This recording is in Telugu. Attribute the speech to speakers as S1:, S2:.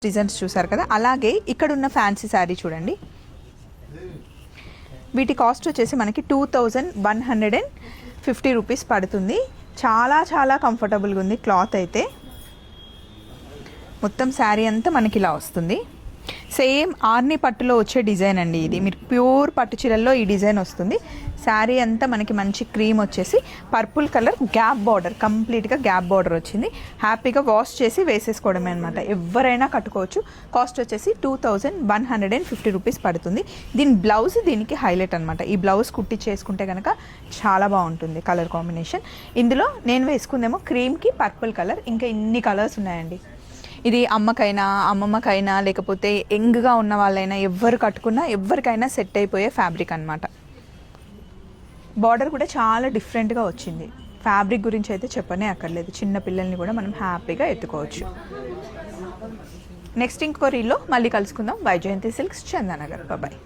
S1: డిజైన్స్ చూసారు కదా, అలాగే ఇక్కడ ఉన్న ఫ్యాన్సీ శారీ చూడండి. వీటి కాస్ట్ వచ్చేసి మనకి 2150 రూపీస్ పడుతుంది. చాలా చాలా కంఫర్టబుల్గా ఉంది క్లాత్ అయితే. మొత్తం శారీ అంతా మనకి ఇలా వస్తుంది. సేమ్ ఆర్ని పట్టులో వచ్చే డిజైన్ అండి ఇది. మీరు ప్యూర్ పట్టు చీరల్లో ఈ డిజైన్ వస్తుంది. శారీ అంతా మనకి మంచి క్రీమ్ వచ్చేసి పర్పుల్ కలర్ గ్యాప్ బార్డర్, కంప్లీట్గా గ్యాప్ బార్డర్ వచ్చింది. హ్యాపీగా వాష్ చేసి వేసేసుకోవడమే అనమాట, ఎవరైనా కట్టుకోవచ్చు. కాస్ట్ వచ్చేసి 2150 రూపీస్ పడుతుంది. దీని బ్లౌజ్ దీనికి హైలైట్ అనమాట. ఈ బ్లౌజ్ కుట్టి చేసుకుంటే కనుక చాలా బాగుంటుంది కలర్ కాంబినేషన్. ఇందులో నేను వేసుకుందేమో క్రీమ్కి పర్పుల్ కలర్, ఇంకా ఇన్ని కలర్స్ ఉన్నాయండి. ఇది అమ్మకైనా అమ్మమ్మకైనా లేకపోతే యంగ్గా ఉన్న వాళ్ళైనా ఎవరు కట్టుకున్నా ఎవరికైనా సెట్ అయిపోయే ఫ్యాబ్రిక్ అనమాట. బార్డర్ కూడా చాలా డిఫరెంట్గా వచ్చింది. ఫ్యాబ్రిక్ గురించి అయితే చెప్పనే అక్కర్లేదు. చిన్న పిల్లల్ని కూడా మనం హ్యాపీగా ఎత్తుకోవచ్చు. నెక్స్ట్ ఇంకో రీల్లో మళ్ళీ కలుసుకుందాం. వైజయంతి సిల్క్స్, చందానగర్. బాయ్.